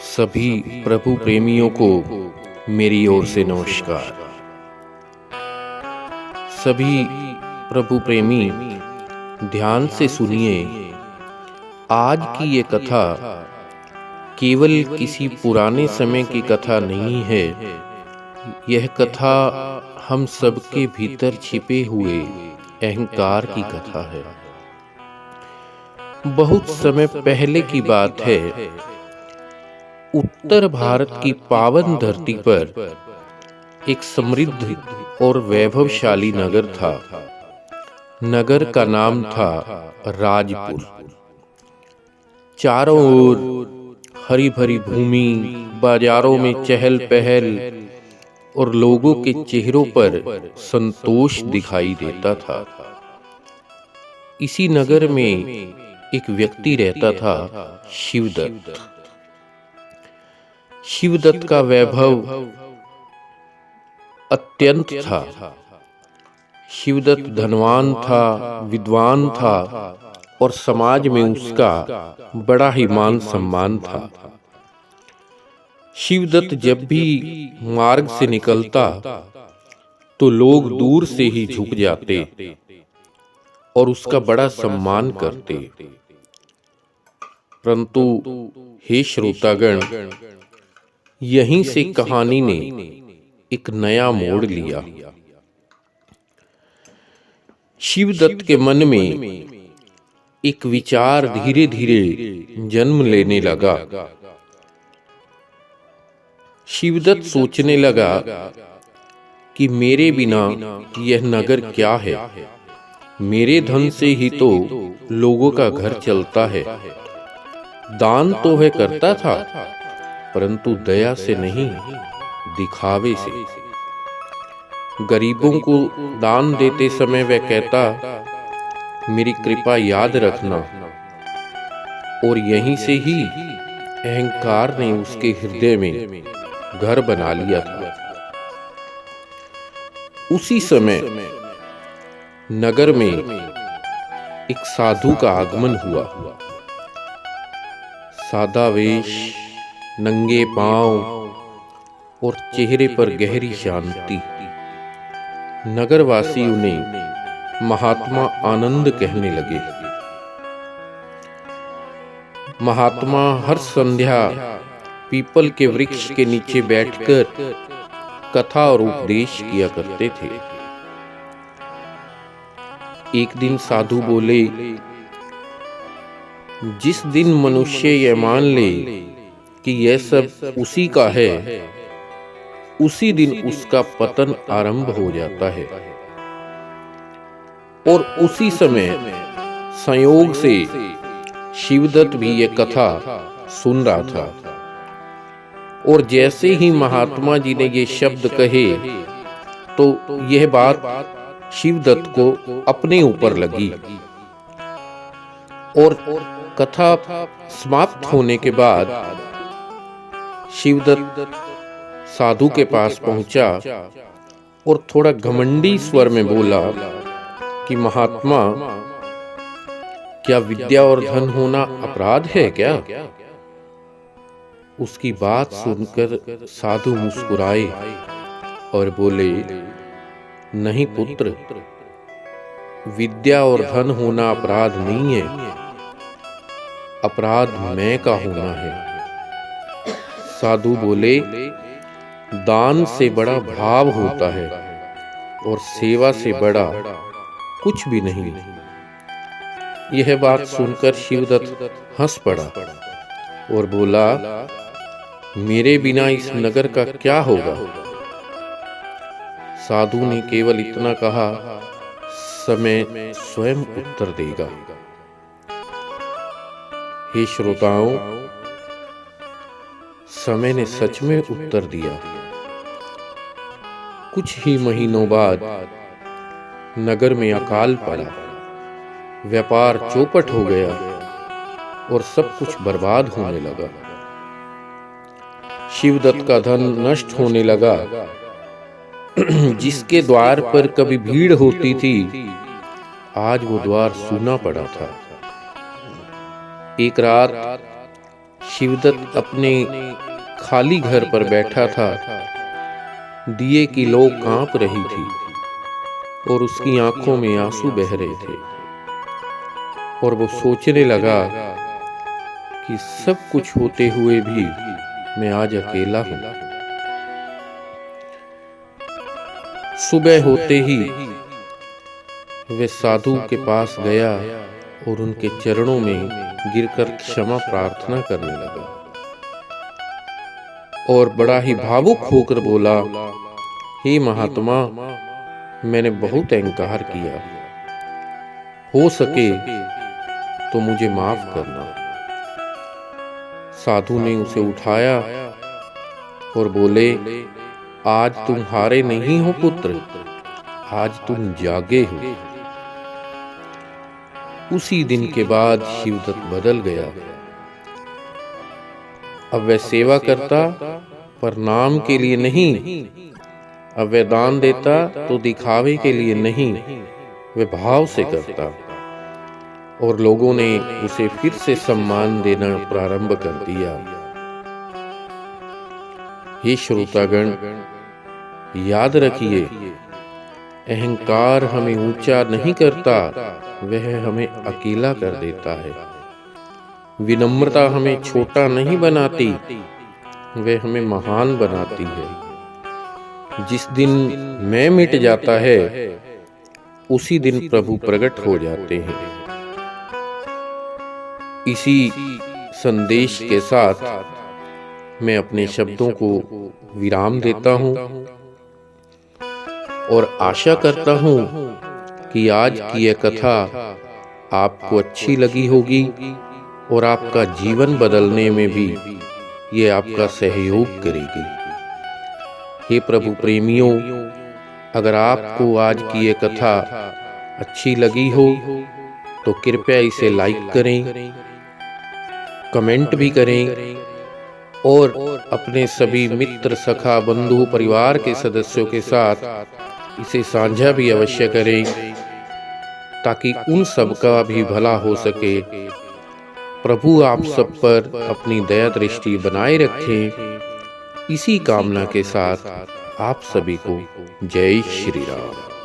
सभी प्रभु प्रेमियों को मेरी ओर से नमस्कार। सभी प्रभु प्रेमी ध्यान से सुनिए। आज की ये कथा केवल किसी पुराने समय की कथा नहीं है। यह कथा हम सबके भीतर छिपे हुए अहंकार की कथा है। बहुत समय पहले की बात है। उत्तर भारत की पावन धरती पर एक समृद्ध और वैभवशाली नगर था। नगर का नाम था राजपुर। चारों ओर हरी भरी भूमि, बाजारों में चहल पहल और लोगों के चेहरों पर संतोष दिखाई देता था। इसी नगर में एक व्यक्ति रहता था, शिवदत्त। शिवदत्त का वैभव अत्यंत था। शिवदत्त धनवान था, विद्वान था और समाज में उसका बड़ा ही मान सम्मान था। शिवदत्त जब भी मार्ग से निकलता तो लोग दूर से ही झुक जाते और उसका बड़ा सम्मान करते। परंतु हे श्रोतागण, यहीं से कहानी ने एक नया मोड़ लिया। शिवदत्त के मन में एक विचार धीरे धीरे जन्म लेने लगा। शिवदत्त सोचने लगा कि मेरे बिना यह नगर क्या है। मेरे धन से ही तो लोगों का घर चलता है। दान तो वह करता था, परंतु दया से नहीं, दिखावे से। गरीबों को दान देते समय वह कहता, मेरी कृपा याद रखना। और यहीं से ही अहंकार ने उसके हृदय में घर बना लिया था। उसी समय नगर में एक साधु का आगमन हुआ। सादा वेश, नंगे पांव और चेहरे पर गहरी शांति। नगरवासी उन्हें महात्मा आनंद कहने लगे। महात्मा हर संध्या पीपल के वृक्ष के नीचे बैठकर कथा और उपदेश किया करते थे। एक दिन साधु बोले, जिस दिन मनुष्य यह मान ले कि यह सब उसी का है, उसी दिन उसका पतन आरंभ हो जाता है। और उसी समय संयोग से शिवदत्त भी यह कथा सुन रहा था। और जैसे ही महात्मा जी ने ये शब्द कहे तो यह बात शिवदत्त को अपने ऊपर लगी। और कथा समाप्त होने के बाद शिवदत्त साधु के पास पहुंचा और थोड़ा घमंडी स्वर में बोला कि महात्मा, क्या विद्या और धन होना अपराध है क्या? उसकी बात सुनकर साधु मुस्कुराए और बोले, नहीं पुत्र, विद्या और धन होना अपराध नहीं है। अपराध मैं का होना है। साधु बोले, दान से बड़ा भाव होता है और सेवा से बड़ा कुछ भी नहीं। यह बात सुनकर शिवदत्त हंस पड़ा और बोला, मेरे बिना इस नगर का क्या होगा? साधु ने केवल इतना कहा, समय स्वयं उत्तर देगा। हे श्रोताओं, समय ने सच में उत्तर दिया। कुछ ही महीनों बाद नगर में अकाल पड़ा। व्यापार चौपट हो गया और सब कुछ बर्बाद होने लगा। शिवदत्त का धन नष्ट होने लगा। जिसके द्वार पर कभी भीड़ होती थी, आज वो द्वार सूना पड़ा था। एक रात शिवदत्त अपने खाली घर पर बैठा था। दिए की लौ कांप रही थी और उसकी आंखों में आंसू बह रहे थे और वो सोचने लगा कि सब कुछ होते हुए भी मैं आज अकेला हूं। सुबह होते ही वे साधु के पास गया और उनके चरणों में गिरकर क्षमा प्रार्थना करने लगा और बड़ा ही भावुक होकर बोला, हे महात्मा, मैंने बहुत अहंकार किया, हो सके तो मुझे माफ करना। साधु ने उसे उठाया और बोले, आज तुम हारे नहीं हो पुत्र, आज तुम जागे हो। उसी दिन के बाद शिवदत्त बदल गया। अब वह सेवा करता पर नाम के लिए नहीं, अब वह दान देता तो दिखावे के लिए नहीं, वह भाव से करता और लोगों ने उसे फिर से सम्मान देना प्रारंभ कर दिया। हे श्रोतागण, याद रखिए, अहंकार हमें ऊंचा नहीं करता, वह हमें अकेला कर देता है। विनम्रता हमें छोटा नहीं बनाती, वह हमें महान बनाती है। जिस दिन मैं मिट जाता है उसी दिन प्रभु प्रकट हो जाते हैं। इसी संदेश के साथ मैं अपने शब्दों को विराम देता हूं और आशा करता हूं कि आज की यह कथा आपको अच्छी लगी होगी और आपका जीवन बदलने में भी ये आपका सहयोग करेगी। हे प्रभु प्रेमियों, अगर आपको आज की ये कथा अच्छी लगी हो तो कृपया इसे लाइक करें, कमेंट भी करें और अपने सभी मित्र, सखा, बंधु, परिवार के सदस्यों के साथ इसे साझा भी अवश्य करें ताकि उन सब का भी भला हो सके। प्रभु आप सब पर अपनी दया दृष्टि बनाए रखें। इसी कामना के साथ आप सभी को जय श्री राम।